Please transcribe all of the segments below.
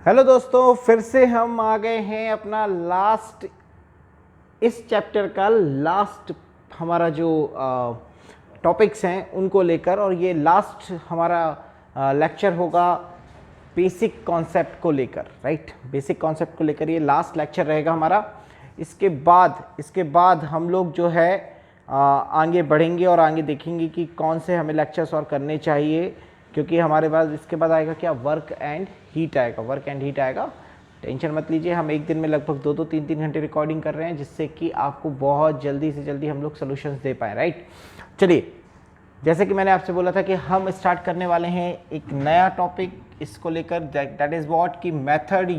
Hello दोस्तों, फिर से हम आ गए हैं अपना इस चैप्टर का लास्ट हमारा जो टॉपिक्स हैं उनको लेकर, और ये लास्ट हमारा लेक्चर होगा बेसिक कॉन्सेप्ट को लेकर। राइट, बेसिक कॉन्सेप्ट को लेकर ये लास्ट लेक्चर रहेगा हमारा। इसके बाद हम लोग जो है आगे बढ़ेंगे और आगे देखेंगे कि कौन से हमें लेक्चर्स और करने चाहिए, क्योंकि हमारे पास इसके बाद आएगा क्या, वर्क एंड हीट आएगा। टेंशन मत लीजिए, हम एक दिन में लगभग 2-2, 3-3 घंटे रिकॉर्डिंग कर रहे हैं, जिससे कि आपको बहुत जल्दी से जल्दी हम लोग सोल्यूशंस दे पाए। राइट, चलिए, जैसे कि मैंने आपसे बोला था कि हम स्टार्ट करने वाले हैं एक नया टॉपिक इसको लेकर, दैट इज व्हाट कि method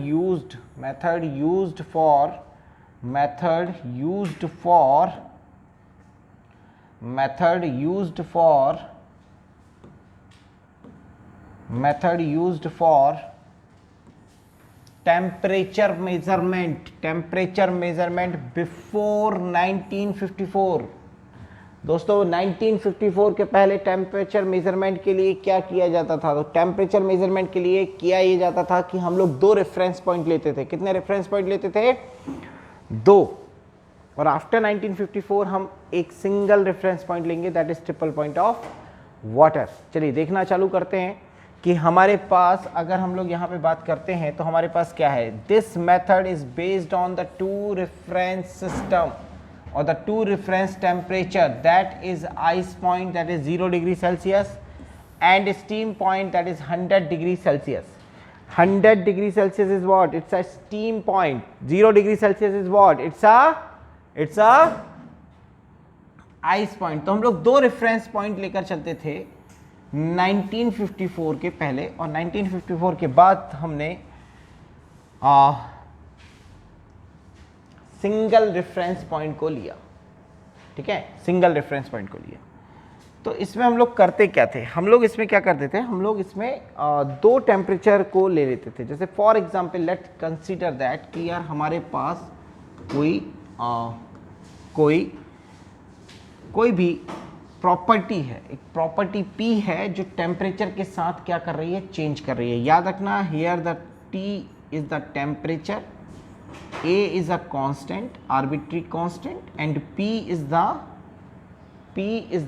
used for temperature measurement before 1954। दोस्तों, 1954 के पहले टेम्परेचर मेजरमेंट के लिए क्या किया जाता था? तो टेम्परेचर मेजरमेंट के लिए किया ये जाता था कि हम लोग 2 रेफरेंस पॉइंट लेते थे। कितने रेफरेंस पॉइंट लेते थे? 2। और आफ्टर 1954 हम एक सिंगल रेफरेंस पॉइंट लेंगे, that is triple point of water. चलिए देखना चालू करते हैं कि हमारे पास, अगर हम लोग यहाँ पे बात करते हैं तो हमारे पास क्या है। This method is based on the 2 reference system or the 2 reference temperature, that is ice point, that is 0 degree Celsius, and steam point, that is 100 degree Celsius. 100 degree Celsius is what? It's a steam point. 0 degree Celsius is what? It's a ice point. तो हम लोग 2 reference point लेकर चलते थे 1954 के पहले, और 1954 के बाद हमने सिंगल रेफरेंस पॉइंट को लिया। ठीक है, सिंगल रेफरेंस पॉइंट को लिया। तो इसमें हम लोग करते क्या थे? हम लोग इसमें क्या करते थे? हम लोग इसमें 2 टेम्परेचर को ले लेते थे। जैसे for example let consider that कि यार हमारे पास कोई भी प्रॉपर्टी है, एक प्रॉपर्टी P है जो टेम्परेचर के साथ क्या कर रही है, चेंज कर रही है। याद रखना, here the T is the temperature, A is a constant, arbitrary constant, and P is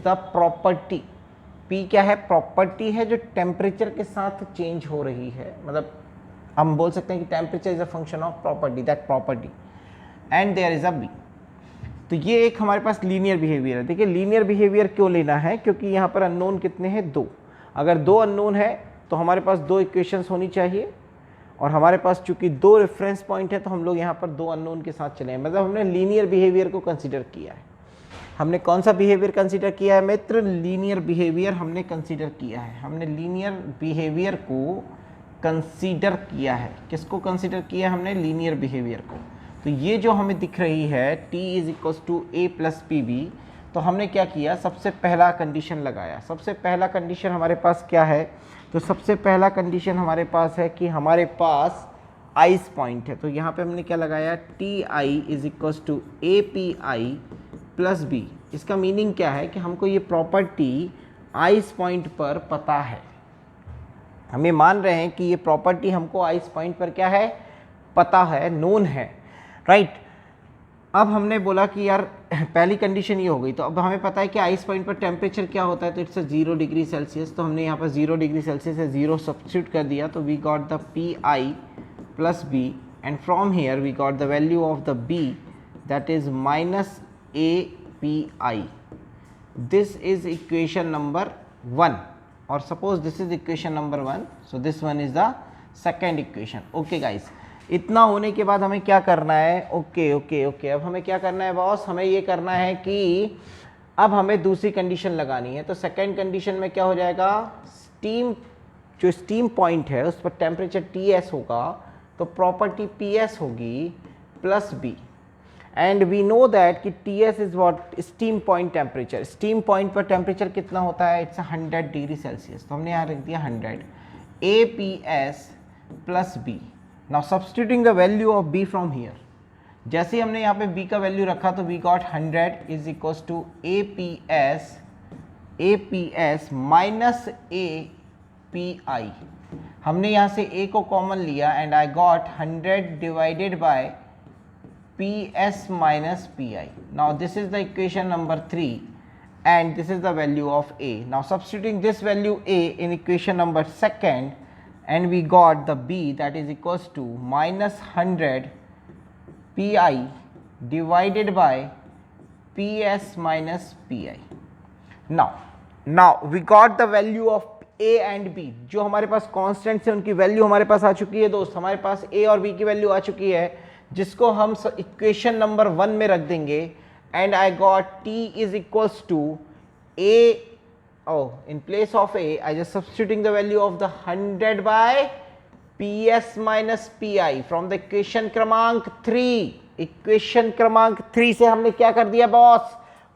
the property. P क्या है? प्रॉपर्टी है जो टेम्परेचर के साथ चेंज हो रही है। मतलब हम बोल सकते हैं कि temperature is a function of property, that property, and there is a B। तो ये एक हमारे पास लीनियर बिहेवियर है। देखिए, लीनियर बिहेवियर क्यों लेना है? क्योंकि यहाँ पर अननोन कितने हैं? 2। अगर 2 अननोन है तो हमारे पास 2 इक्वेशंस होनी चाहिए, और हमारे पास चूंकि 2 रेफरेंस पॉइंट है तो हम लोग यहाँ पर 2 अननोन के साथ चले हैं। मतलब हमने लीनियर बिहेवियर को कंसीडर किया है। हमने कौन सा बिहेवियर कंसीडर किया है मित्र? लीनियर बिहेवियर हमने कंसीडर किया है। हमने लीनियर बिहेवियर को कंसीडर किया है। किसको कंसीडर किया है हमने? लीनियर बिहेवियर को। तो ये जो हमें दिख रही है T is equal to A plus PB, तो हमने क्या किया? सबसे पहला कंडीशन लगाया। सबसे पहला कंडीशन हमारे पास क्या है? तो सबसे पहला कंडीशन हमारे पास है कि हमारे पास आइस पॉइंट है। तो यहाँ पे हमने क्या लगाया? TI is equal to API plus B। इसका मीनिंग क्या है कि हमको ये प्रॉपर्टी आइस पॉइंट पर पता है। हम ये मान रहे हैं कि ये प्रॉपर्टी हमको आइस पॉइंट पर क्या है, पता है, नोन है। राइट, अब हमने बोला कि यार पहली कंडीशन ये हो गई, तो अब हमें पता है कि आइस पॉइंट पर टेम्परेचर क्या होता है, तो इट्स 0 डिग्री सेल्सियस। तो हमने यहाँ पर 0 डिग्री सेल्सियस से 0 सब्स्टिट्यूट कर दिया, तो we got the PI plus B, and from here we got the value of the B, that is minus API। This is equation number 1, और suppose this is equation number 1, so this one is the second equation. Okay guys, इतना होने के बाद हमें क्या करना है? Okay, अब हमें क्या करना है बॉस? हमें ये करना है कि अब हमें दूसरी कंडीशन लगानी है। तो सेकंड कंडीशन में क्या हो जाएगा? जो स्टीम पॉइंट है उस पर टेम्परेचर TS होगा, तो प्रॉपर्टी PS होगी plus B, and we know that कि TS is what? Steam point temperature. Steam point पर टेम्परेचर कितना होता है? It's 100 degree Celsius. तो हमने यहाँ रख दिया 100 APS plus B। Now substituting the value of B from here, जैसे ही हमने यहाँ पे B का वैल्यू रखा तो we got 100 is equals to APS minus A PI. हमने यहाँ से A को कॉमन लिया and I got 100 divided by PS minus PI. Now this is the equation number 3 and this is the value of A. Now substituting this value A in equation number 2nd and we got the B, that is equals to minus 100 PI divided by PS minus PI. Now we got the value of A and B. जो हमारे पास constants है उनकी value हमारे पास आ चुकी है दोस्त. हमारे पास A और B की वैल्यू आ चुकी है जिसको हम इक्वेशन नंबर 1 में रख देंगे and I got T is equals to A. In place of A I just substituting the value of the 100 by PS minus PI from the equation क्रमांक 3. इक्वेशन क्रमांक 3 से हमने क्या कर दिया बॉस,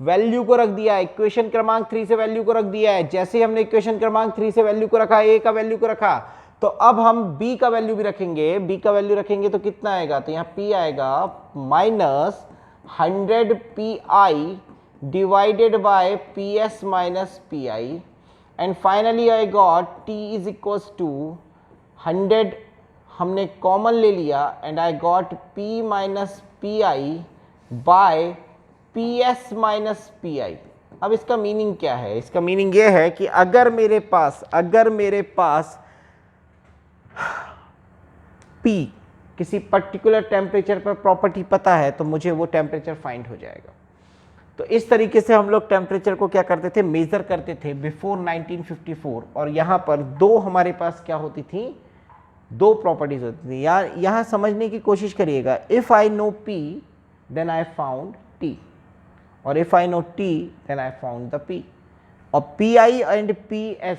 वैल्यू को रख दिया. इक्वेशन क्रमांक 3 से वैल्यू को रख दिया है. जैसे ही हमने इक्वेशन क्रमांक 3 से वैल्यू को रखा, A का वैल्यू को रखा, तो अब हम B का वैल्यू भी रखेंगे. B का वैल्यू रखेंगे तो कितना आएगा, तो यहाँ P आएगा minus 100 PI divided by PS minus PI and finally I got T is equals to 100 हमने कॉमन ले लिया and I got P minus PI by PS minus PI. अब इसका मीनिंग क्या है, इसका मीनिंग ये है कि अगर मेरे पास P किसी पर्टिकुलर टेम्परेचर पर प्रॉपर्टी पता है तो मुझे वो टेम्परेचर फाइंड हो जाएगा. तो इस तरीके से हम लोग टेम्परेचर को क्या करते थे, मेजर करते थे बिफोर 1954. और यहाँ पर दो हमारे पास क्या होती थी, दो प्रॉपर्टीज होती थी. यहाँ समझने की कोशिश करिएगा. If I know P then I found T और if I know T then I found the P. और PI एंड PS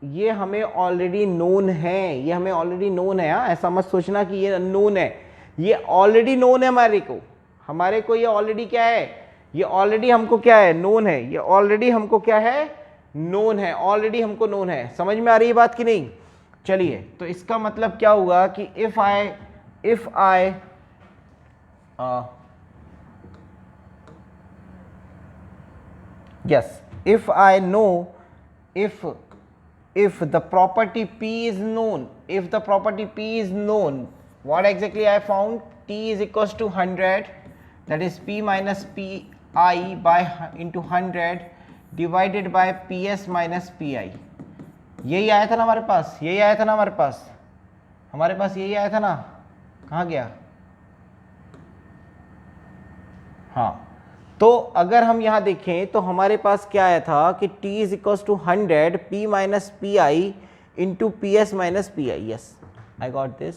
ये हमें ऑलरेडी नोन है, ये हमें ऑलरेडी नोन है. ऐसा मत सोचना कि ये अननोन है, ये ऑलरेडी नोन है हमारे को ये ऑलरेडी क्या है, ये ऑलरेडी हमको क्या है, नोन है. ये ऑलरेडी हमको क्या है, नोन है. ऑलरेडी हमको नोन है. समझ में आ रही है बात कि नहीं. चलिए, तो इसका मतलब क्या हुआ कि if I yes, if I know, if the property P is known, if the property P is known, what exactly I found? T is equals to 100, that is P minus PI by into 100 divided by PS minus PI. यही आया था ना हमारे पास, यही आया था ना हमारे पास, हमारे पास यही आया था ना. कहाँ गया? हाँ, तो अगर हम यहाँ देखें तो हमारे पास क्या आया था कि T is equals to 100 P minus PI into PS minus PI. Yes, I got this.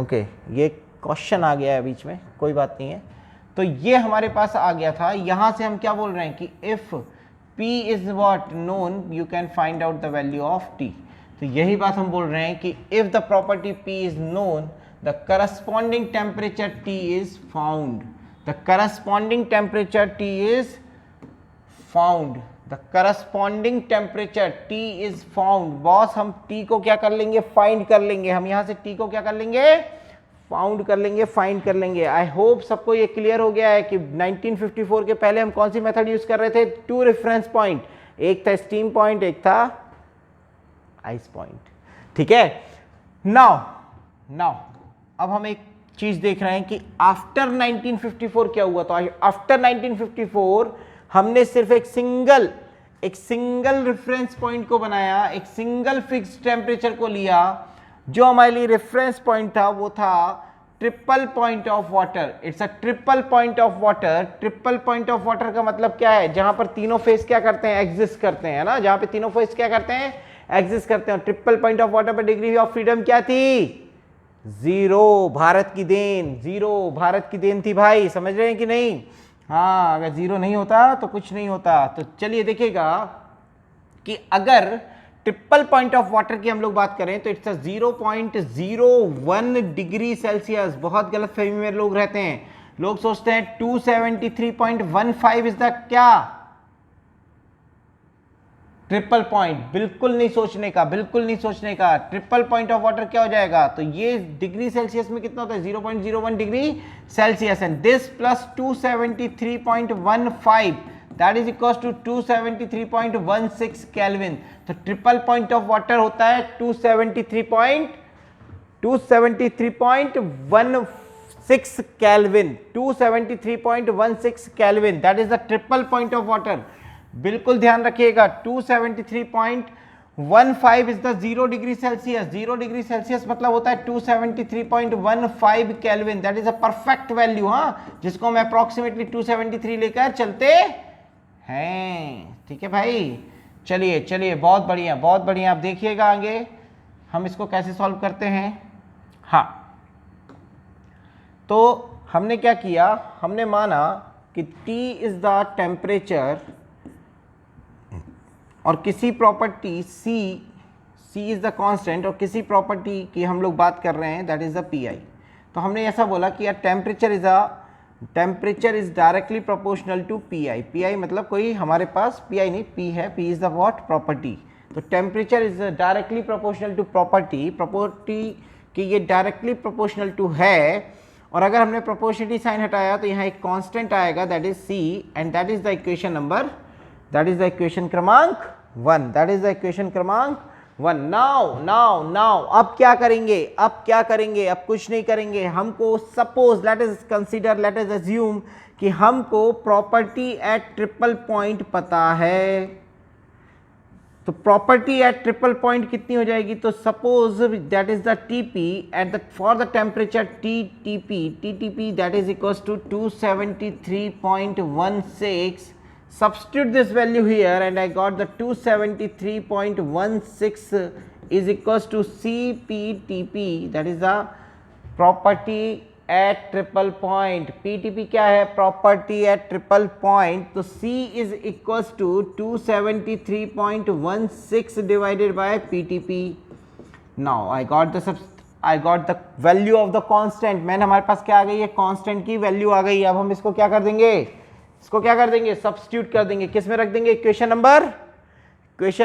Okay, ये क्वेश्चन आ गया है बीच में, कोई बात नहीं है. तो ये हमारे पास आ गया था. यहाँ से हम क्या बोल रहे हैं कि if P is what known you can find out the value of T. तो यही बात हम बोल रहे हैं कि if the property P is known the corresponding temperature T is found. The corresponding temperature T is found. The corresponding temperature T is found. Boss, हम T को क्या कर लेंगे, फाइंड कर लेंगे. हम यहाँ से T को क्या कर लेंगे, फाउंड कर लेंगे, फाइंड कर लेंगे. आई होप सबको ये क्लियर हो गया है कि 1954 के पहले हम कौन सी मेथड यूज कर रहे थे. टू रेफरेंस पॉइंट, एक था स्टीम पॉइंट, एक था आइस पॉइंट. ठीक है. नाउ अब हम एक चीज देख रहे हैं कि आफ्टर 1954 क्या हुआ. तो आफ्टर 1954 हमने सिर्फ एक सिंगल रेफरेंस पॉइंट को बनाया, एक सिंगल फिक्स्ड टेम्परेचर को लिया. जो हमारे लिए रेफरेंस पॉइंट था वो था triple point of water. It's a triple point of water. Triple point of water का मतलब क्या है, जहां पर तीनों फेस क्या करते हैं, एग्जिस्ट करते हैं ना. जहां पे तीनों फेस क्या करते हैं, एग्जिस्ट करते हैं. ट्रिपल पॉइंट ऑफ वाटर पर डिग्री ऑफ फ्रीडम क्या थी, 0. भारत की देन, 0 भारत की देन थी भाई. समझ रहे हैं कि नहीं. हाँ, अगर 0 नहीं होता तो कुछ नहीं होता. तो चलिए देखिएगा कि अगर ट्रिपल पॉइंट ऑफ वाटर की हम लोग बात करें तो इट्स 0.01 डिग्री सेल्सियस. बहुत गलत फहमी में लोग रहते हैं. लोग सोचते हैं 273.15 इज द क्या ट्रिपल पॉइंट. बिल्कुल नहीं सोचने का, बिल्कुल नहीं सोचने का. ट्रिपल पॉइंट ऑफ वाटर क्या हो जाएगा, तो ये डिग्री सेल्सियस में कितना होता है, 0.01 degree Celsius. And this plus 273.15, that is equal to 273.16 kelvin. तो ट्रिपल पॉइंट ऑफ वाटर होता है 273.16 kelvin, 273.16 kelvin, that is the triple point of water. बिल्कुल ध्यान रखिएगा, 273.15 is the 0 degree Celsius. 0 degree Celsius मतलब होता है 273.15 kelvin, that is a perfect value, हाँ, जिसको हम अप्रोक्सीमेटली 273 लेकर चलते हैं। ठीक है भाई, चलिए चलिए, बहुत बढ़िया बहुत बढ़िया। आप देखिएगा आगे हम इसको कैसे सॉल्व करते हैं। हाँ, तो हमने क्या किया, हमने माना कि T इज द टेम्परेचर और किसी property C is the constant और किसी प्रॉपर्टी की हम लोग बात कर रहे हैं दैट इज द PI। तो हमने ऐसा बोला कि यार temperature is directly proportional to PI मतलब कोई हमारे पास PI नहीं, P है, P is the what, property. तो temperature is directly proportional to property कि ये डायरेक्टली प्रोपोर्शनल टू है। और अगर हमने प्रोपोर्शनलिटी साइन हटाया तो यहाँ एक कांस्टेंट आएगा that is C, and that is the equation number, that is the equation क्रमांक 1, दैट इज द इक्वेशन क्रमांक 1। नाउ अब क्या करेंगे, अब कुछ नहीं करेंगे। हमको suppose let us consider, let us assume कि हमको प्रॉपर्टी एट ट्रिपल पॉइंट पता है। तो प्रॉपर्टी एट ट्रिपल पॉइंट कितनी हो जाएगी, तो suppose that is the TP at the for the temperature TTP that is equals to 273.16। substitute this value here and I got the 273.16 is equals to CPTP, that is the property at triple point। PTP क्या है, property at triple point। तो C is equals to 273.16 divided by PTP। now I got the value of the constant। मैंने हमारे पास क्या आ गई है, constant की value आ गई। अब हम इसको क्या कर देंगे, सब्स्टिट्यूट कर देंगे। किस में रख देंगे, इक्वेशन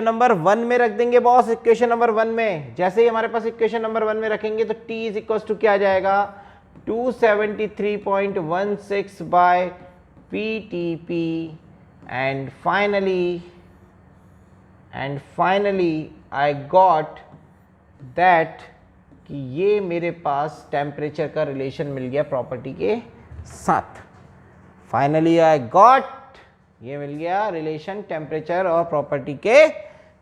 नंबर 1 में रख देंगे बॉस। इक्वेशन नंबर 1 में जैसे ही हमारे पास इक्वेशन नंबर 1 में रखेंगे तो T इज इक्वल टू क्या आ जाएगा, 273.16 by PTP। And finally I got that कि ये मेरे पास टेम्परेचर का रिलेशन मिल गया प्रॉपर्टी के साथ। फाइनली आई गॉट, ये मिल गया रिलेशन टेम्परेचर और प्रॉपर्टी के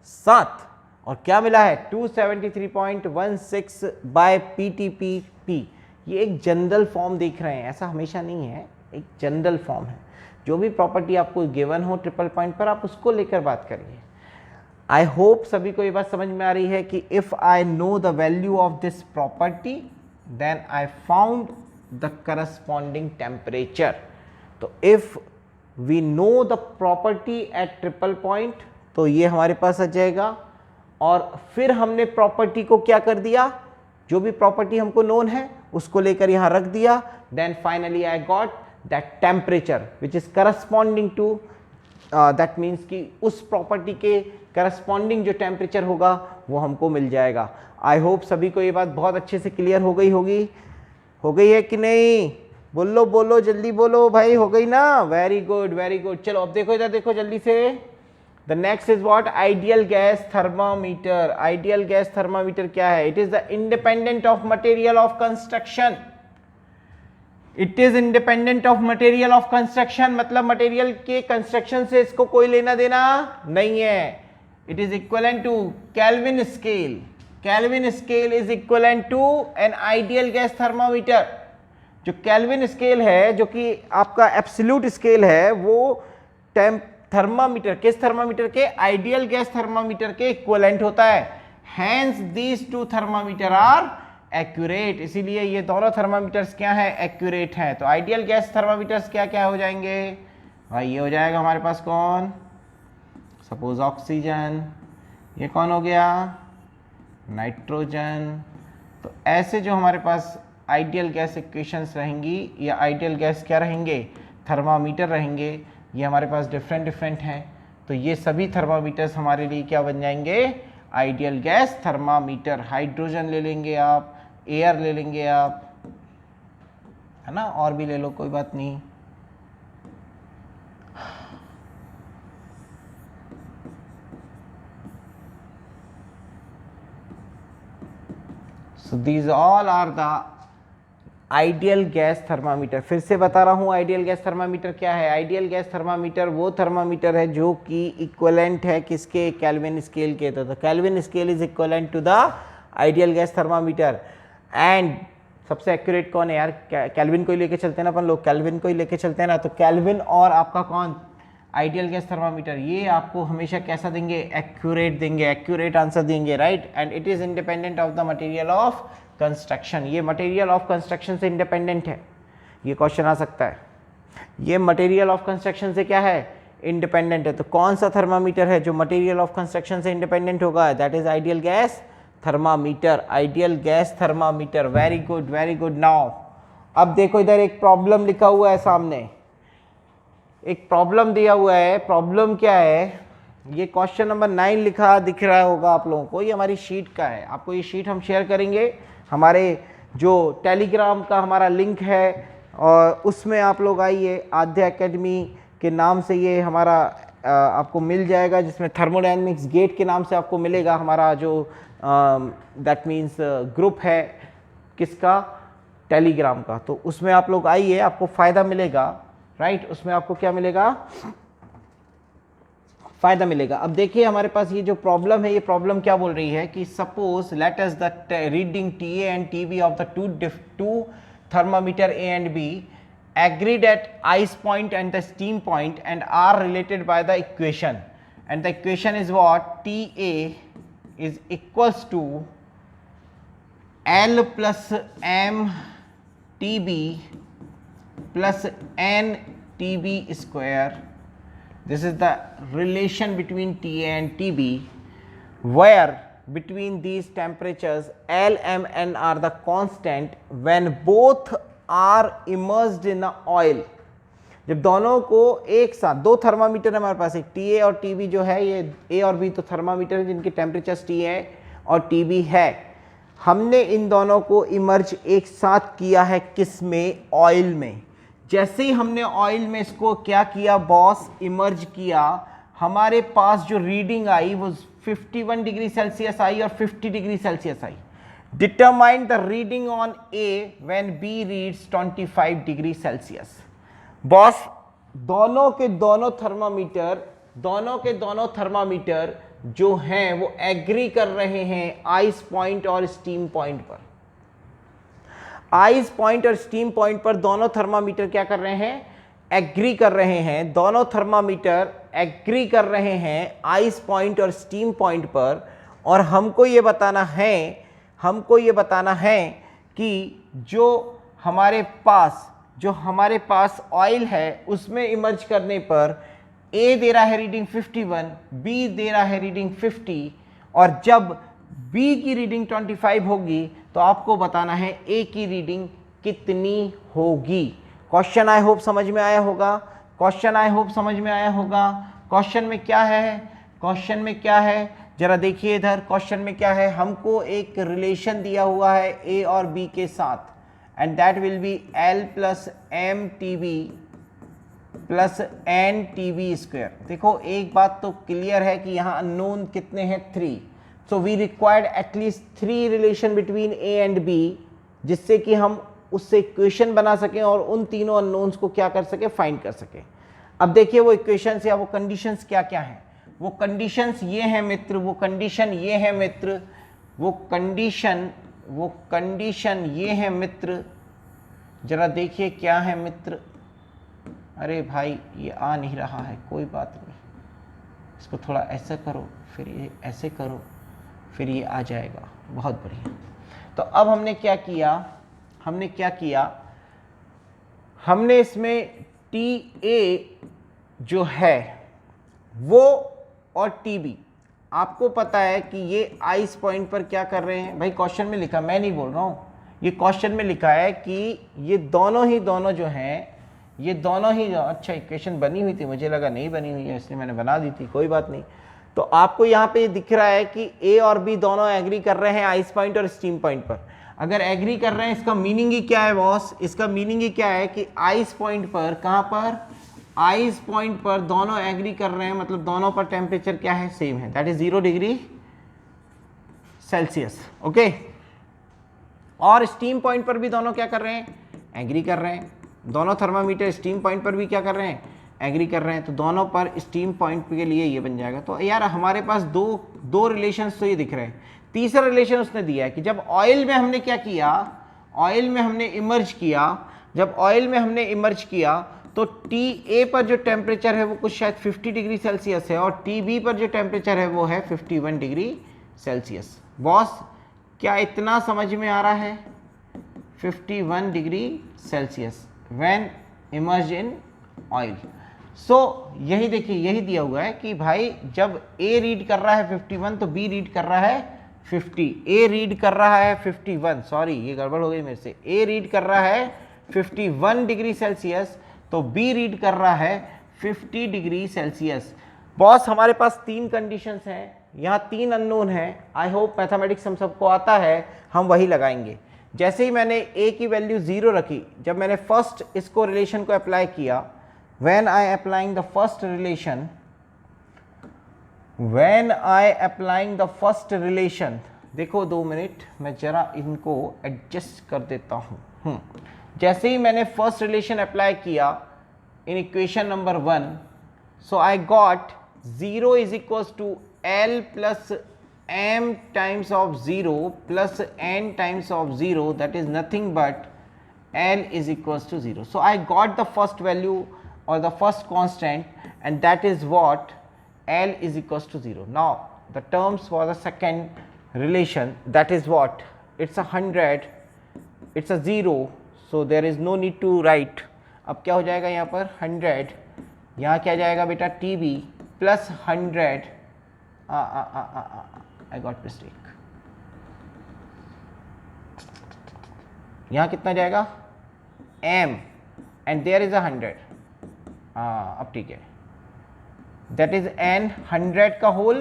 साथ। और क्या मिला है, 273.16 बाय PTP। ये एक जनरल फॉर्म देख रहे हैं, ऐसा हमेशा नहीं है, एक जनरल फॉर्म है। जो भी प्रॉपर्टी आपको गिवन हो ट्रिपल पॉइंट पर, आप उसको लेकर बात करिए। आई होप सभी को ये बात समझ में आ रही है कि if I know the value of this property then I found the corresponding temperature. तो if we know the property at triple point, तो ये हमारे पास आ जाएगा। और फिर हमने प्रॉपर्टी को क्या कर दिया, जो भी प्रॉपर्टी हमको नोन है उसको लेकर यहां रख दिया। Then finally I got that temperature which is corresponding to that means कि उस प्रॉपर्टी के करस्पॉन्डिंग जो टेम्परेचर होगा वो हमको मिल जाएगा। आई होप सभी को ये बात बहुत अच्छे से क्लियर हो गई है कि नहीं, बोलो जल्दी बोलो भाई, हो गई ना, वेरी गुड। चलो अब देखो इधर देखो जल्दी से। The next is what, ideal gas thermometer. Ideal gas thermometer क्या है, it is the independent of material of construction. It is independent of material of construction मतलब मटेरियल के कंस्ट्रक्शन से इसको कोई लेना देना नहीं है। It is equivalent to Kelvin scale. Kelvin scale is equivalent to an ideal gas thermometer. जो केल्विन स्केल है, जो कि आपका एब्सोल्यूट स्केल है, वो थर्मामीटर, किस थर्मामीटर के, आइडियल गैस थर्मामीटर के इक्विवेलेंट होता है। Hence these two thermometer are accurate. इसीलिए ये दोनों थर्मामीटर्स क्या है, एक्यूरेट हैं। तो आइडियल गैस थर्मामीटर्स क्या क्या हो जाएंगे भाई, ये हो जाएगा हमारे पास कौन, सपोज ऑक्सीजन, ये कौन हो गया, नाइट्रोजन। तो ऐसे जो हमारे पास आइडियल गैस इक्वेशंस रहेंगी या आइडियल गैस क्या रहेंगे, थर्मामीटर रहेंगे, ये हमारे पास डिफरेंट हैं। तो ये सभी थर्मामीटर्स हमारे लिए क्या बन जाएंगे, आइडियल गैस थर्मामीटर। हाइड्रोजन ले लेंगे आप, एयर ले लेंगे आप, है ना, और भी ले लो कोई बात नहीं। So these all are the ideal gas thermometer. फिर से बता रहा हूँ आइडियल गैस थर्मामीटर क्या है। आइडियल गैस थर्मामीटर वो थर्मामीटर है जो कि इक्विवेलेंट है किसके, केल्विन स्केल के। तो Kelvin scale is equivalent to the ideal gas thermometer. And सबसे एक्यूरेट कौन है यार, केल्विन को ही लेके चलते हैं ना अपन लोग, केल्विन को ही लेके चलते हैं ना। तो केल्विन और आपका कौन, आइडियल गैस थर्मामीटर, ये आपको हमेशा कैसा देंगे, एक्यूरेट देंगे, एक्यूरेट आंसर देंगे, right. And it is independent of the material of construction. ये मटेरियल ऑफ कंस्ट्रक्शन से इंडिपेंडेंट है। ये क्वेश्चन आ सकता है, ये मटेरियल ऑफ कंस्ट्रक्शन से क्या है, इंडिपेंडेंट है। तो कौन सा थर्मामीटर है जो मटेरियल ऑफ कंस्ट्रक्शन से इंडिपेंडेंट होगा, that is ideal gas thermometer, ideal gas thermometer. Very good, very good. Now अब देखो इधर एक प्रॉब्लम लिखा हुआ है सामने, एक प्रॉब्लम दिया हुआ है। प्रॉब्लम क्या है, ये क्वेश्चन नंबर 9 लिखा दिख रहा होगा आप लोगों को, ये हमारी शीट का है। आपको ये शीट हम शेयर करेंगे, हमारे जो टेलीग्राम का हमारा लिंक है और उसमें आप लोग आइए, आद्या एकेडमी के नाम से ये हमारा आपको मिल जाएगा, जिसमें थर्मोडायनेमिक्स गेट के नाम से आपको मिलेगा हमारा जो दैट मीन्स ग्रुप है किसका, टेलीग्राम का। तो उसमें आप लोग आइए, आपको फ़ायदा मिलेगा, राइट। उसमें आपको क्या मिलेगा, फायदा मिलेगा। अब देखिए हमारे पास ये जो प्रॉब्लम है, ये प्रॉब्लम क्या बोल रही है कि suppose let us the reading TA and TB of the two thermometer A and B agreed at ice point and the steam point and are related by the equation, and the equation is what, TA is equals to L plus M TB plus N TB square. This is the relation between TA and TB, where between these temperatures L, M, N are the constant when both are immersed in the oil. जब दोनों को एक साथ, दो thermometer हमारे पास, एक TA और TB जो है, ये A और B तो थर्मामीटर है जिनके टेम्परेचर्स TA और TB है। हमने इन दोनों को इमर्ज एक साथ किया है किस में, ऑयल में। जैसे ही हमने ऑयल में इसको क्या किया बॉस, इमर्ज किया, हमारे पास जो रीडिंग आई वो 51 डिग्री सेल्सियस आई और 50 डिग्री सेल्सियस आई। Determine the reading on A when B reads 25 degree Celsius. Boss दोनों के दोनों थर्मामीटर जो हैं वो एग्री कर रहे हैं आइस पॉइंट और स्टीम पॉइंट पर। आइस पॉइंट और स्टीम पॉइंट पर दोनों थर्मामीटर क्या कर रहे हैं, एग्री कर रहे हैं। दोनों थर्मामीटर एग्री कर रहे हैं आइस पॉइंट और स्टीम पॉइंट पर। और हमको ये बताना है कि जो हमारे पास ऑयल है उसमें इमर्ज करने पर A दे रहा है रीडिंग 51, B दे रहा है रीडिंग 50, और जब B की रीडिंग 25 होगी तो आपको बताना है A की रीडिंग कितनी होगी। क्वेश्चन आई होप समझ में आया होगा। क्वेश्चन में क्या है, जरा देखिए इधर। क्वेश्चन में क्या है, हमको एक रिलेशन दिया हुआ है A और B के साथ, and that will B L plus M TB plus N TB square. देखो एक बात तो क्लियर है कि यहाँ अननोन कितने हैं, 3। So we required at least 3 relation between A and B, जिससे कि हम उससे इक्वेशन बना सकें और उन तीनों अननोन्स को क्या कर सके, फाइंड कर सके। अब देखिए वो इक्वेशंस या वो कंडीशंस क्या क्या हैं। वो कंडीशंस ये हैं मित्र, वो कंडीशन ये है मित्र, जरा देखिए क्या है मित्र। अरे भाई ये आ नहीं रहा है, कोई बात नहीं, इसको थोड़ा ऐसा करो, फिर ये ऐसे करो, फिर ये आ जाएगा। बहुत बढ़िया। तो अब हमने क्या किया, हमने इसमें TA जो है वो और TB, आपको पता है कि ये आइस पॉइंट पर क्या कर रहे हैं। भाई क्वेश्चन में लिखा, मैं नहीं बोल रहा हूँ, ये क्वेश्चन में लिखा है कि ये दोनों जो हैं, अच्छा इक्वेशन बनी हुई थी, मुझे लगा नहीं बनी हुई है इसलिए मैंने बना दी थी, कोई बात नहीं। तो आपको यहाँ पे दिख रहा है कि A और B दोनों एग्री कर रहे हैं आइस पॉइंट और स्टीम पॉइंट पर। अगर एग्री कर रहे हैं, इसका मीनिंग ही क्या है बॉस, इसका मीनिंग ही क्या है कि आइस पॉइंट पर, कहाँ पर, आइस पॉइंट पर दोनों एग्री कर रहे हैं, मतलब दोनों पर टेम्परेचर क्या है, सेम है, that is 0 degree Celsius. Okay, और स्टीम पॉइंट पर भी दोनों क्या कर रहे हैं, एग्री कर रहे हैं। दोनों थर्मामीटर स्टीम पॉइंट पर भी क्या कर रहे हैं, एग्री कर रहे हैं। तो दोनों पर स्टीम पॉइंट के लिए ये बन जाएगा। तो यार हमारे पास दो रिलेशंस तो ये दिख रहे हैं। तीसरा रिलेशन उसने दिया है कि जब ऑयल में हमने क्या किया, ऑयल में हमने इमर्ज किया, जब ऑयल में हमने इमर्ज किया तो टी ए पर जो टेम्परेचर है वो कुछ शायद 50 डिग्री सेल्सियस है और टी बी पर जो टेम्परेचर है वो है 51 डिग्री सेल्सियस। बॉस क्या इतना समझ में आ रहा है? 51 degree Celsius when emerge in oil. So यही देखिए, यही दिया हुआ है कि भाई जब ए रीड कर रहा है 51 तो बी रीड कर रहा है 50। ए रीड कर रहा है 51, सॉरी ये गड़बड़ हो गई मेरे से, ए रीड कर रहा है 51 डिग्री सेल्सियस तो बी रीड कर रहा है 50 डिग्री सेल्सियस। बॉस हमारे पास तीन कंडीशंस हैं, यहाँ तीन अननोन हैं। आई होप मैथमेटिक्स हम सबको आता है, हम वही लगाएंगे। जैसे ही मैंने a की वैल्यू 0 रखी, जब मैंने फर्स्ट इसको रिलेशन को अप्लाई किया, when I applying the first relation, देखो 2 मिनट मैं जरा इनको एडजस्ट कर देता हूँ। जैसे ही मैंने फर्स्ट रिलेशन अप्लाई किया in equation number 1, so I got 0 is equals to L plus m times of 0 plus n times of 0, that is nothing but L is equals to 0. So I got the first value or the first constant, and that is what L is equals to 0. Now the terms for the second relation, that is what, it's a 100, it's a 0, so there is no need to write. अब क्या हो जाएगा यहाँ पर 100, यहाँ क्या जाएगा बेटा TB plus 100, I got mistake, यहाँ कितना जाएगा m and there is a 100, अब ठीक है, that is n 100 का whole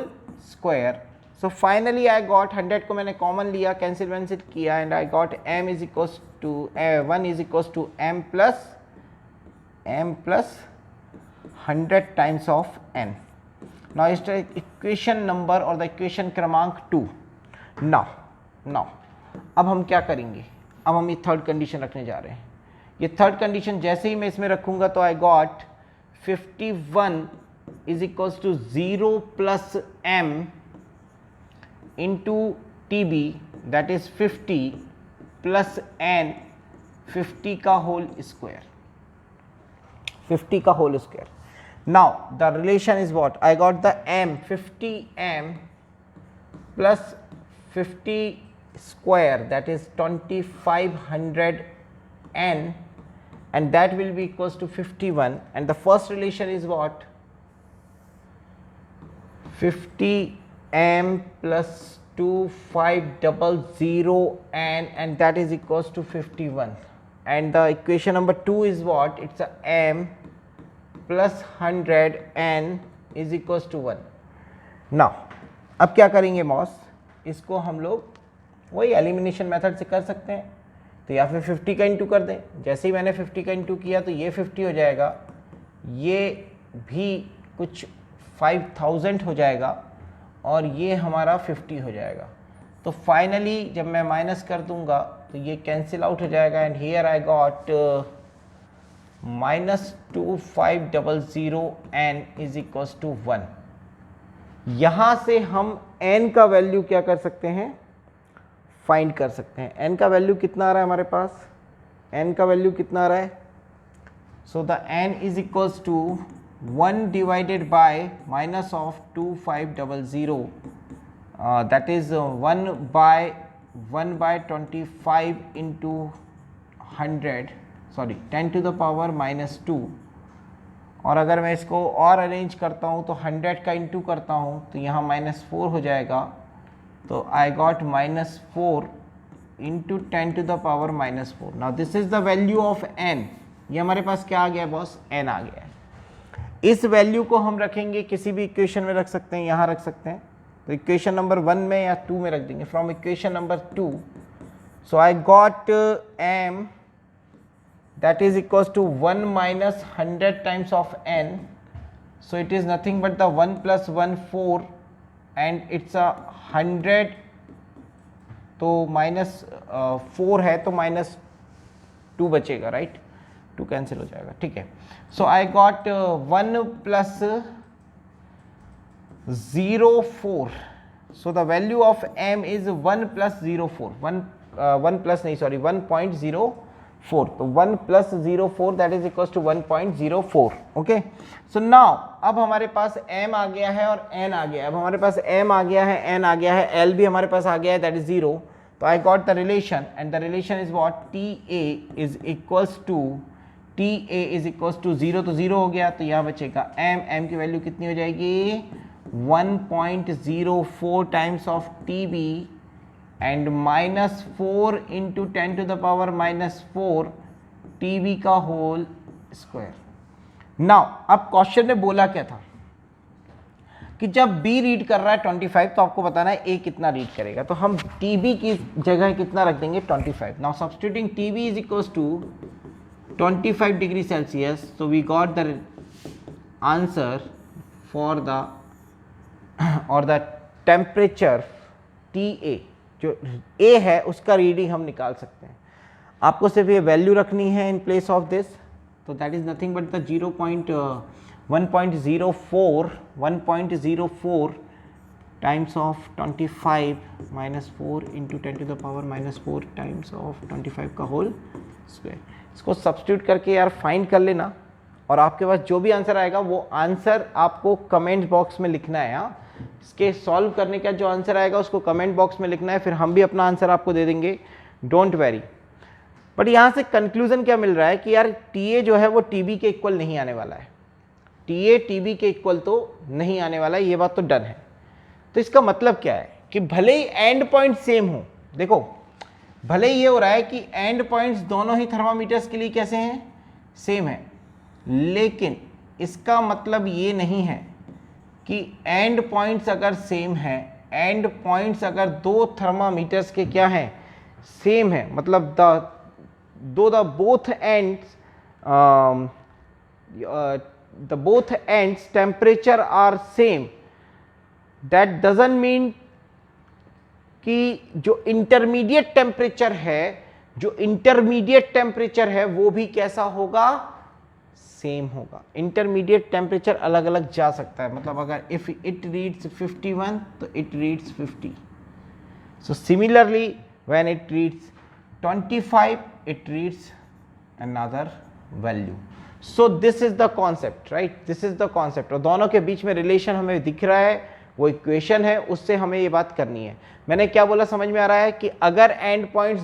square. So finally I got 100 को मैंने कॉमन लिया, कैंसिल वैंसिल किया, and I got m is equals to 1 is equals to m plus 100 times of n। Now इस इक्वेशन नंबर और द इक्वेशन क्रमांक 2। Now अब हम क्या करेंगे, अब हम ये थर्ड कंडीशन रखने जा रहे हैं। ये थर्ड कंडीशन जैसे ही मैं इसमें रखूंगा तो I got 51 is equals to 0 plus m into TB, that is 50 plus n, 50 का होल स्क्वायर, 50 का whole square. Now the relation is what, I got the m 50m plus 50 square, that is 2500 n, and that will be equals to 51, and the first relation is what, 50m plus 2500 n, and that is equals to 51, and the equation number 2 is what, it's a m plus 100 n is equals to 1। Now अब क्या करेंगे boss, इसको हम लोग वही elimination method से कर सकते हैं। तो या फिर 50 का इंटू कर दें, जैसे ही मैंने 50 का इंटू किया तो ये 50 हो जाएगा, ये भी कुछ 5000 हो जाएगा, और ये हमारा 50 हो जाएगा। तो फाइनली जब मैं माइनस कर दूंगा तो ये कैंसिल आउट हो जाएगा, and here I got -2500 n is equals to 1। यहाँ से हम n का वैल्यू क्या कर सकते हैं, फाइंड कर सकते हैं। n का वैल्यू कितना आ रहा है हमारे पास, n का वैल्यू कितना आ रहा है, so the n is equals to 1 divided by minus of 2500, that is 1 by 25 into 100, sorry 10 to the power -2। और अगर मैं इसको और अरेंज करता हूँ तो 100 का इंटू करता हूँ तो यहाँ -4 हो जाएगा, तो I got -4 into 10 to the power -4। Now this is the value of n, ये हमारे पास क्या आ गया बॉस, n आ गया है। इस वैल्यू को हम रखेंगे किसी भी इक्वेशन में रख सकते हैं, यहाँ रख सकते हैं, तो इक्वेशन नंबर 1 में या 2 में रख देंगे। From equation number 2, so I got m that is equals to 1 minus 100 times of n, so it is nothing but the 1 plus 1 4, and it's a 100, तो -4 है तो -2 बचेगा, राइट, 2 कैंसिल हो जाएगा, ठीक है। So I got 1 plus 0.4, so the value of m is 1 plus 0.4, 1 plus नहीं sorry 1.04, तो 1 plus 0.4 that is equals to 1.04, okay. So now अब हमारे पास m आ गया है और n आ गया है, अब हमारे पास m आ गया है, n आ गया है, l भी हमारे पास आ गया है, that is 0, तो I got the relation and the relation is what, TA is equals to 0, तो 0 हो गया, तो यहाँ बचेगा m की वैल्यू कितनी हो जाएगी 1.04 times of TB and -4 into 10 to the power -4 TB का होल स्क्वायर। नाउ अब क्वेश्चन ने बोला क्या था कि जब B रीड कर रहा है 25 तो आपको बताना है A कितना रीड करेगा, तो हम TB की जगह कितना रख देंगे 25। Now substituting TB is equals to 25 degree Celsius, so we got the answer for the और द टेम्परेचर TA जो A है उसका रीडिंग हम निकाल सकते हैं। आपको सिर्फ ये वैल्यू रखनी है इन प्लेस ऑफ दिस, तो that is nothing but the 1.04 times of 25 -4 into 10 to the power -4 times of 25 का होल स्क्वायर। इसको सब्स्टिट्यूट करके यार फाइंड कर लेना और आपके पास जो भी आंसर आएगा वो आंसर आपको कमेंट बॉक्स में लिखना है। हाँ, इसके सॉल्व करने का जो आंसर आएगा उसको कमेंट बॉक्स में लिखना है, फिर हम भी अपना आंसर आपको दे देंगे, डोंट वेरी। बट यहाँ से कंक्लूजन क्या मिल रहा है कि यार TA जो है वो TB के इक्वल नहीं आने वाला है, TA TB के इक्वल तो नहीं आने वाला है, ये बात तो डन है। तो इसका मतलब क्या है कि भले ही एंड पॉइंट सेम हो, देखो भले ही ये हो रहा है कि एंड पॉइंट्स दोनों ही थर्मामीटर्स के लिए कैसे हैं, सेम है, लेकिन इसका मतलब ये नहीं है कि एंड पॉइंट्स अगर सेम है, एंड पॉइंट्स अगर दो थर्मामीटर्स के क्या हैं सेम है, मतलब the both ends temperature are same, that doesn't mean कि जो इंटरमीडिएट टेम्परेचर है वो भी कैसा होगा, सेम होगा। इंटरमीडिएट टेम्परेचर अलग अलग जा सकता है, मतलब अगर इफ इट रीड्स 51 तो it reads 50, so similarly when it reads 25 it reads another value. So this is the concept, right, this is the concept. और दोनों के बीच में रिलेशन हमें दिख रहा है, वो इक्वेशन है, उससे हमें ये बात करनी है। मैंने क्या बोला समझ में आ रहा है कि अगर एंड पॉइंट्स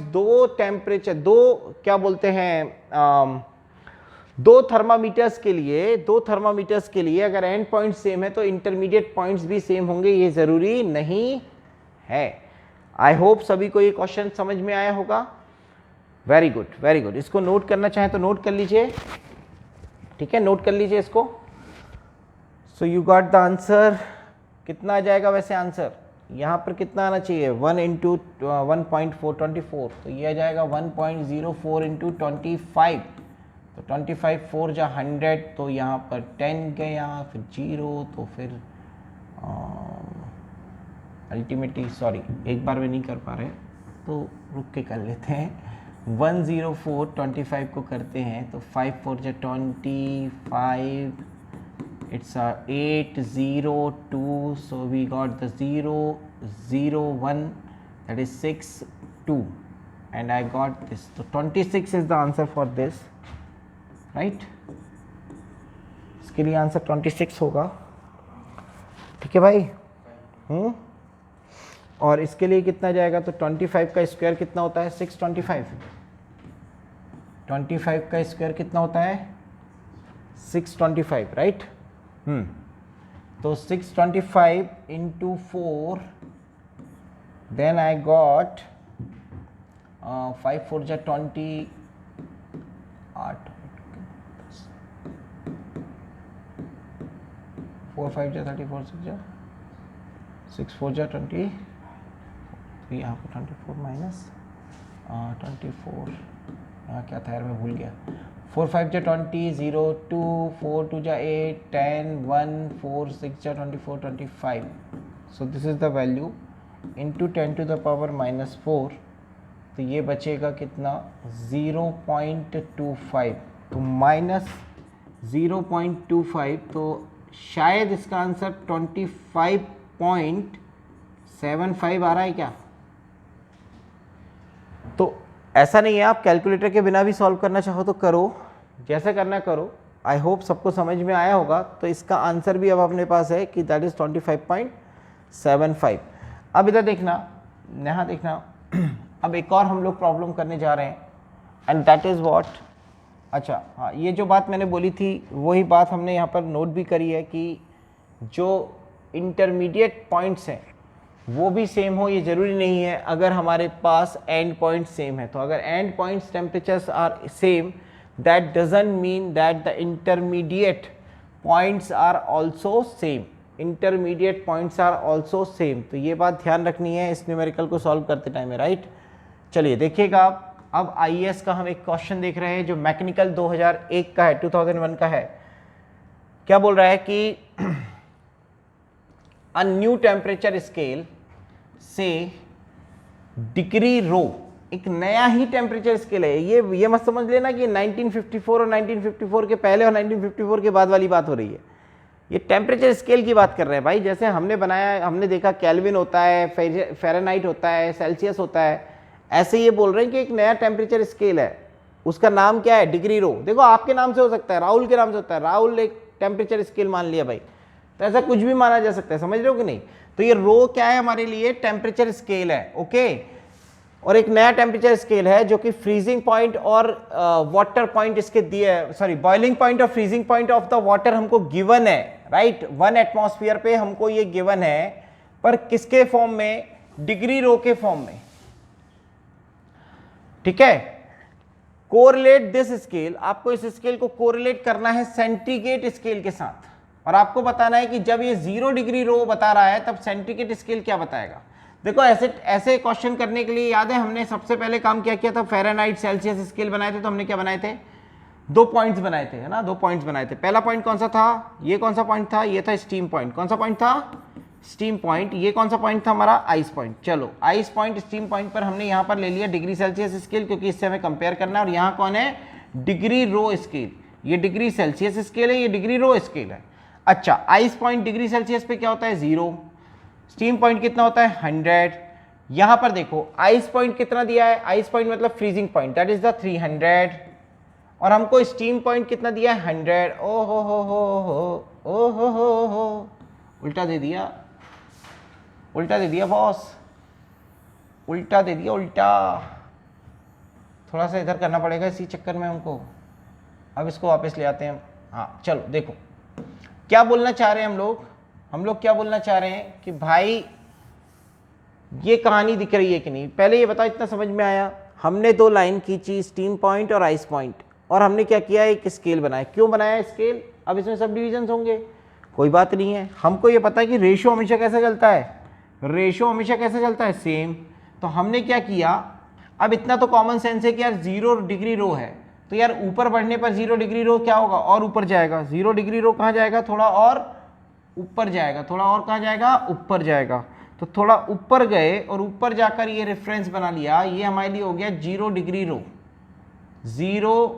दो थर्मामीटर्स के लिए अगर एंड पॉइंट सेम है तो इंटरमीडिएट पॉइंट्स भी सेम होंगे, ये जरूरी नहीं है। आई होप सभी को ये क्वेश्चन समझ में आया होगा। Very good, very good. इसको नोट करना चाहें तो नोट कर लीजिए, ठीक है, नोट कर लीजिए इसको। So you got the answer. कितना आ जाएगा वैसे आंसर, यहाँ पर कितना आना चाहिए, 1 इंटू 1.424, तो ये आ जाएगा 1.04 इंटू 25, तो 25 4 जा 100, तो यहाँ पर 10 गया, फिर 0, तो फिर अल्टीमेटली सॉरी एक बार में नहीं कर पा रहे तो रुक के कर लेते हैं। 104 25 को करते हैं तो 5 4 जा 25, it's 802, so we got the 0 0 1, that is 6 2, and I got this, so 26 is the answer for this, right? इसके लिए आंसर 26 होगा, ठीक है भाई। और इसके लिए कितना जाएगा, तो 25 का स्क्वायर कितना होता है, 625, 25 का स्क्वायर कितना होता है 625, राइट। तो 625 into 4, then I got 5 4 जा 28, 4 5 जा 34, 6 4 जा 20, यहाँ पर 24 माइनस 24, यहाँ क्या था यार मैं भूल गया, 4 5 जा 20, 0 2, 4 2 जा 8, 10 1, 4 6 जा 24, 25, so this is the value into 10 to the power -4, तो ये बचेगा कितना 0.25, तो -0.25, तो शायद इसका आंसर 25.75 आ रहा है क्या? तो ऐसा नहीं है, आप कैलकुलेटर के बिना भी सॉल्व करना चाहो तो करो, जैसे करना करो। आई होप सबको समझ में आया होगा। तो इसका आंसर भी अब अपने पास है कि दैट इज 25.75। अब इधर देखना, यहाँ देखना, अब एक और हम लोग प्रॉब्लम करने जा रहे हैं, एंड दैट इज व्हाट, अच्छा हाँ, ये जो बात मैंने बोली थी वही बात हमने यहाँ पर नोट भी करी है कि जो इंटरमीडिएट पॉइंट्स हैं वो भी सेम हो, ये ज़रूरी नहीं है अगर हमारे पास एंड पॉइंट सेम है। तो अगर end points temperatures are same, that doesn't mean that the intermediate points are also same, intermediate points are also same। तो ये बात ध्यान रखनी है इस न्यूमेरिकल को सॉल्व करते टाइम में, राइट। चलिए देखिएगा आप, अब आईएएस का हम एक क्वेश्चन देख रहे हैं जो मैकेनिकल 2001 का है, 2001 का है। क्या बोल रहा है कि a new temperature scale से डिग्री रो, एक नया ही टेम्परेचर स्केल है। ये मत समझ लेना कि 1954 और 1954 के पहले और 1954 के बाद वाली बात हो रही है। ये टेम्परेचर स्केल की बात कर रहे हैं भाई। जैसे हमने बनाया, हमने देखा केल्विन होता है, फ़ारेनहाइट होता है, सेल्सियस होता है, ऐसे ये बोल रहे हैं कि एक नया टेम्परेचर स्केल है, उसका नाम क्या है, डिग्री रो। देखो आपके नाम से हो सकता है, राहुल के नाम से होता है, राहुल एक टेम्परेचर स्केल मान लिया भाई, तो ऐसा कुछ भी माना जा सकता है, समझ रहे हो कि नहीं। तो ये रो क्या है हमारे लिए, टेम्परेचर स्केल है, ओके। और एक नया टेम्परेचर स्केल है जो कि फ्रीजिंग पॉइंट और वाटर पॉइंट इसके दिए, सॉरी बॉइलिंग पॉइंट और freezing point of the water हमको गिवन है, राइट। 1 एटमॉस्फेयर पे हमको ये गिवन है, पर किसके फॉर्म में, डिग्री रो के फॉर्म में, ठीक है। कोरिलेट दिस स्केल, आपको इस स्केल को कोरिलेट करना है सेंटीग्रेड स्केल के साथ, और आपको बताना है कि जब ये 0 डिग्री रो बता रहा है तब सेंटीग्रेड स्केल क्या बताएगा। देखो ऐसे क्वेश्चन करने के लिए याद है हमने सबसे पहले काम क्या किया था, फ़ारेनहाइट सेल्सियस स्केल बनाए थे। तो हमने क्या बनाए थे, 2 पॉइंट्स बनाए थे, है ना, 2 पॉइंट्स बनाए थे। पहला पॉइंट कौन सा था, ये कौन सा पॉइंट था, ये था स्टीम पॉइंट। कौन सा पॉइंट था, स्टीम पॉइंट। ये कौन सा पॉइंट था हमारा, आइस पॉइंट। चलो आइस पॉइंट, स्टीम पॉइंट पर हमने यहाँ पर ले लिया डिग्री सेल्सियस स्केल, क्योंकि इससे हमें कंपेयर करना है। और यहाँ कौन है, डिग्री रो स्केल। ये डिग्री सेल्सियस स्केल है, ये डिग्री रो स्केल है। अच्छा, आइस पॉइंट डिग्री सेल्सियस पे क्या होता है, 0। स्टीम पॉइंट कितना होता है, 100। यहां पर देखो आइस पॉइंट कितना दिया है, आइस पॉइंट मतलब freezing point, that is the 300। और हमको स्टीम पॉइंट कितना दिया है, 100। ओ हो, उल्टा दे दिया, उल्टा दे दिया बॉस, उल्टा दे दिया, उल्टा। थोड़ा सा इधर करना पड़ेगा इसी चक्कर में हमको। अब इसको वापस ले आते हैं। हाँ चलो देखो क्या बोलना चाह रहे हैं हम लोग क्या बोलना चाह रहे हैं कि भाई ये कहानी दिख रही है कि नहीं। पहले ये बताओ, इतना समझ में आया। हमने 2 लाइन खींची, स्टीम पॉइंट और आइस पॉइंट, और हमने क्या किया, एक स्केल बनाया। क्यों बनाया स्केल, अब इसमें सब डिविजन्स होंगे, कोई बात नहीं है। हमको ये पता है कि रेशो हमेशा कैसे चलता है, रेशो हमेशा कैसे चलता है, सेम। तो हमने क्या किया, अब इतना तो कॉमन सेंस है कि यार 0 डिग्री रो है, तो यार ऊपर बढ़ने पर 0 डिग्री रो क्या होगा, और ऊपर जाएगा। 0 डिग्री रो कहाँ जाएगा, थोड़ा और ऊपर जाएगा, थोड़ा और कहाँ जाएगा, ऊपर जाएगा। तो थोड़ा ऊपर गए और ऊपर जाकर ये रेफरेंस बना लिया, ये हमारे लिए हो गया 0 डिग्री रो। 0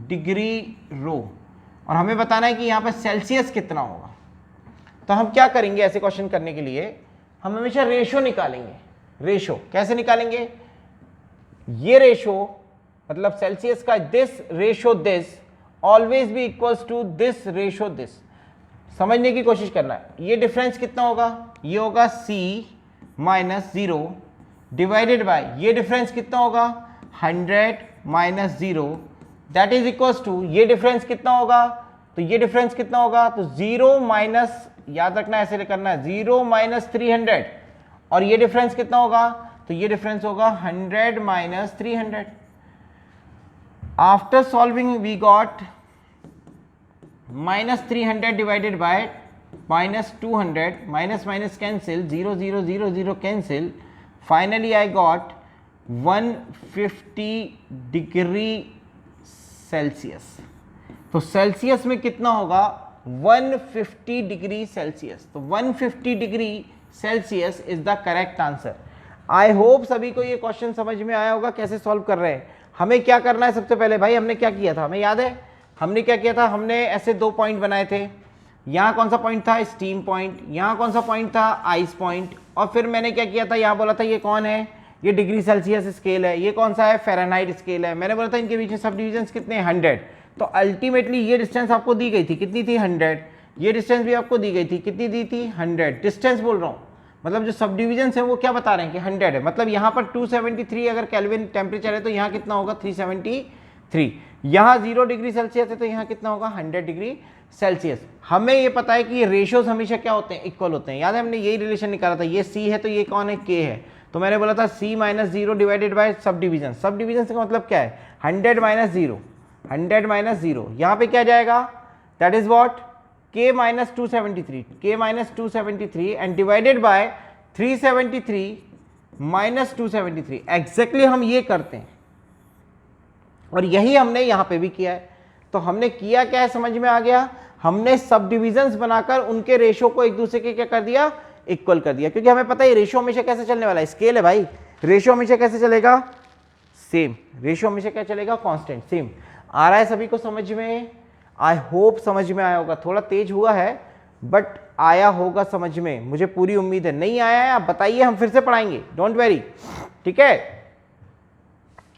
डिग्री रो, और हमें बताना है कि यहाँ पे सेल्सियस कितना होगा। तो हम क्या करेंगे ऐसे क्वेश्चन करने के लिए, हम हमेशा रेशो निकालेंगे। रेशो कैसे निकालेंगे, ये रेशो मतलब सेल्सियस का this ratio this always be equals to this ratio this. समझने की कोशिश करना है। ये डिफरेंस कितना होगा, ये होगा C - 0 डिवाइडेड बाय, ये डिफरेंस कितना होगा, 100 - 0 दैट इज इक्वल्स टू, ये डिफरेंस कितना होगा, तो ये डिफरेंस कितना होगा, तो 0 माइनस, याद रखना ऐसे करना है, 0 - 300। और ये डिफरेंस कितना होगा, तो ये डिफरेंस होगा 100 - 300। After solving we got -300 divided by -200, minus minus cancel, 0 0 0 0 cancel. Finally I got 150 degree Celsius. तो सेल्सियस में कितना होगा, 150 डिग्री सेल्सियस। तो 150 degree Celsius is the correct answer. I hope सभी को ये क्वेश्चन समझ में आया होगा कैसे सॉल्व कर रहे हैं। हमें क्या करना है सबसे पहले भाई, हमने क्या किया था, हमें याद है हमने क्या किया था, हमने ऐसे 2 पॉइंट बनाए थे। यहाँ कौन सा पॉइंट था, स्टीम पॉइंट, यहाँ कौन सा पॉइंट था, आइस पॉइंट, और फिर मैंने क्या किया था, यहाँ बोला था ये कौन है, ये डिग्री सेल्सियस स्केल है, ये कौन सा है, फ़ारेनहाइट स्केल है। मैंने बोला था इनके बीच में सब डिविजन्स कितने, 100। तो अल्टीमेटली ये डिस्टेंस आपको दी गई थी, कितनी थी, 100। ये डिस्टेंस भी आपको दी गई थी, कितनी दी थी, 100। डिस्टेंस बोल रहा हूँ, मतलब जो सब डिविजन है वो क्या बता रहे हैं कि 100 है। मतलब यहाँ पर 273 अगर केल्विन टेम्परेचर है तो यहाँ कितना होगा, 373। यहाँ 0 डिग्री सेल्सियस है तो यहाँ कितना होगा, 100 डिग्री सेल्सियस। हमें ये पता है कि ये रेशियोज हमेशा क्या होते हैं, इक्वल होते हैं। याद है हमने यही रिलेशन निकाला था, ये C है तो ये कौन है, K है। तो मैंने बोला था C - 0 divided bye sub division. Sub division का मतलब क्या है, 100 - 0, 100 - 0। यहाँ पे क्या जाएगा, that is what, K - 273, K - 273 and divided by 373 - 273। Exactly हम ये करते हैं और यही हमने यहाँ पे भी किया है। तो हमने किया क्या है, समझ में आ गया, हमने सब डिविजन्स बनाकर उनके रेशो को एक दूसरे के क्या कर दिया, इक्वल कर दिया। क्योंकि हमें पता है रेशो हमेशा कैसे चलने वाला है, स्केल है भाई, रेशो हमेशा कैसे चलेगा, सेम। रेशो हमेशा क्या चलेगा, कांस्टेंट, सेम। आ रहा है सभी को समझ में, आई होप समझ में आया होगा। थोड़ा तेज हुआ है बट आया होगा समझ में, मुझे पूरी उम्मीद है। नहीं आया है आप बताइए, हम फिर से पढ़ाएंगे, डोंट वेरी, ठीक है।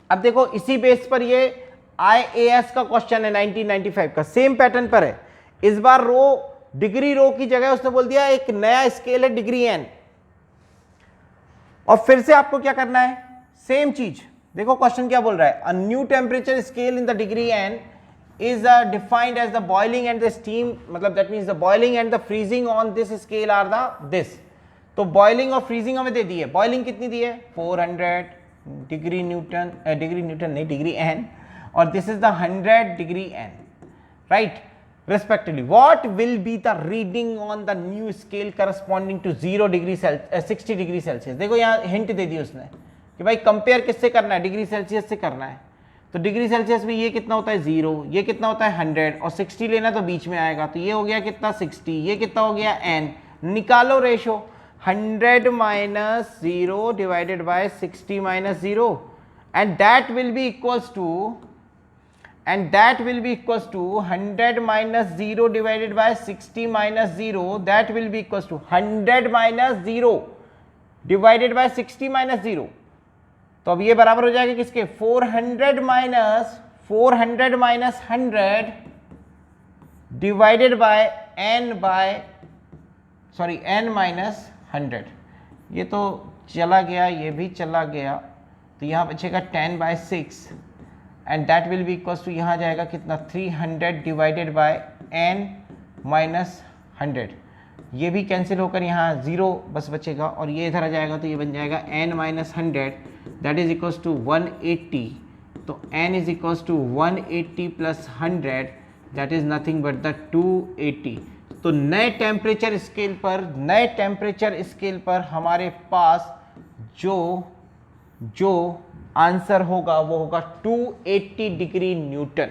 अब देखो इसी बेस पर ये IAS का क्वेश्चन है 1995 का, सेम पैटर्न पर है। इस बार रो, डिग्री रो की जगह उसने बोल दिया एक नया स्केल है डिग्री एन, और फिर से आपको क्या करना है, सेम चीज। देखो क्वेश्चन क्या बोल रहा है, a new temperature scale in the degree N is defined as the boiling and the steam, मतलब that means the boiling and the freezing on this scale are the this। तो boiling और freezing हमें दे दी है। boiling कितनी दी है, 400 degree Newton, degree Newton नहीं, degree N, और this is the 100 degree N, right respectively। what will be the reading on the new scale corresponding to 0 degree 60 degree Celsius. देखो यहाँ हिंट दे दी उसने कि भाई कंपेयर किससे करना है, डिग्री सेल्सियस से करना है। तो डिग्री सेल्सियस में ये कितना होता है 0, ये कितना होता है 100, और 60 लेना तो बीच में आएगा। तो ये हो गया कितना 60, ये कितना हो गया n। निकालो ratio, 100 - 0 divided by 60 - 0, and that will be equals to 100 - 0 divided by 60 - 0, that will be equals to 100 - 0 divided by 60 - 0। तो अब ये बराबर हो जाएगा किसके, 400 - 100 डिवाइडेड बाय n - 100। ये तो चला गया, ये भी चला गया, तो यहाँ बचेगा 10/6 and that will be equals to, यहाँ जाएगा कितना 300 डिवाइडेड बाय n - 100। ये भी कैंसिल होकर यहाँ 0 बस बचेगा, और ये इधर आ जाएगा तो ये बन जाएगा n - 100 that is equals to 180। तो n is equals to 180 plus 100 that is nothing but the 280। तो नए टेम्परेचर स्केल पर हमारे पास जो आंसर होगा वो होगा 280 डिग्री न्यूटन।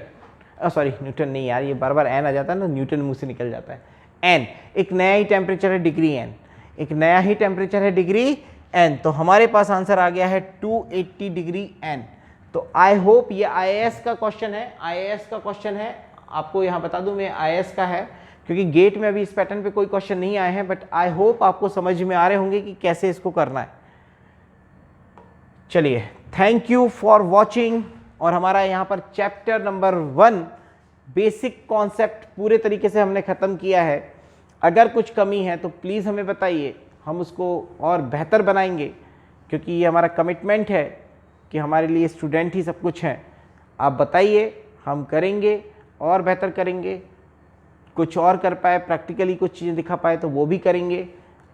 सॉरी न्यूटन नहीं यार, ये बार बार n आ जाता है ना, न्यूटन मुंह से निकल जाता है। n एक नया ही टेम्परेचर है डिग्री n, एक नया ही टेम्परेचर है डिग्री n। तो हमारे पास आंसर आ गया है 280 डिग्री n। तो आई होप ये IAS का क्वेश्चन है, IAS का क्वेश्चन है। आपको यहाँ बता दूं मैं IAS का है, क्योंकि गेट में अभी इस पैटर्न पे कोई क्वेश्चन नहीं आए हैं, बट आई होप आपको समझ में आ रहे होंगे कि कैसे इसको करना है। चलिए, थैंक यू फॉर वॉचिंग। और हमारा यहाँ पर चैप्टर नंबर 1 बेसिक कॉन्सेप्ट पूरे तरीके से हमने ख़त्म किया है। अगर कुछ कमी है तो प्लीज़ हमें बताइए, हम उसको और बेहतर बनाएंगे, क्योंकि ये हमारा कमिटमेंट है कि हमारे लिए स्टूडेंट ही सब कुछ हैं। आप बताइए, हम करेंगे और बेहतर करेंगे। कुछ और कर पाए, प्रैक्टिकली कुछ चीज़ें दिखा पाए तो वो भी करेंगे।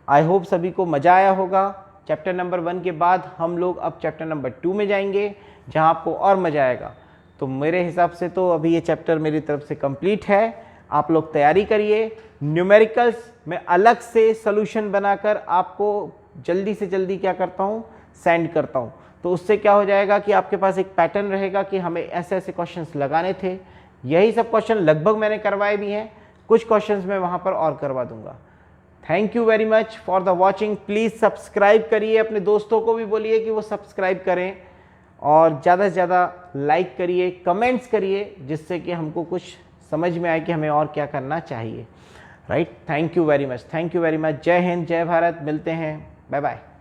आई होप सभी को मज़ा आया होगा। चैप्टर नंबर 1 के बाद हम लोग अब चैप्टर नंबर 2 में जाएंगे, जहाँ आपको और मज़ा आएगा। तो मेरे हिसाब से तो अभी ये चैप्टर मेरी तरफ से कंप्लीट है। आप लोग तैयारी करिए। न्यूमेरिकल्स में अलग से सॉल्यूशन बनाकर आपको जल्दी से जल्दी क्या करता हूँ, सेंड करता हूँ। तो उससे क्या हो जाएगा कि आपके पास एक पैटर्न रहेगा कि हमें ऐसे ऐसे क्वेश्चंस लगाने थे। यही सब क्वेश्चन लगभग मैंने करवाए भी हैं, कुछ क्वेश्चंस मैं वहाँ पर और करवा दूंगा। Thank you very much for the watching. Please subscribe करिए, अपने दोस्तों को भी बोलिए कि वो सब्सक्राइब करें और ज़्यादा से ज़्यादा लाइक करिए, कमेंट्स करिए, जिससे कि हमको कुछ समझ में आए कि हमें और क्या करना चाहिए। Right, thank you very much, thank you very much. जय हिंद, जय भारत, मिलते हैं, बाय बाय।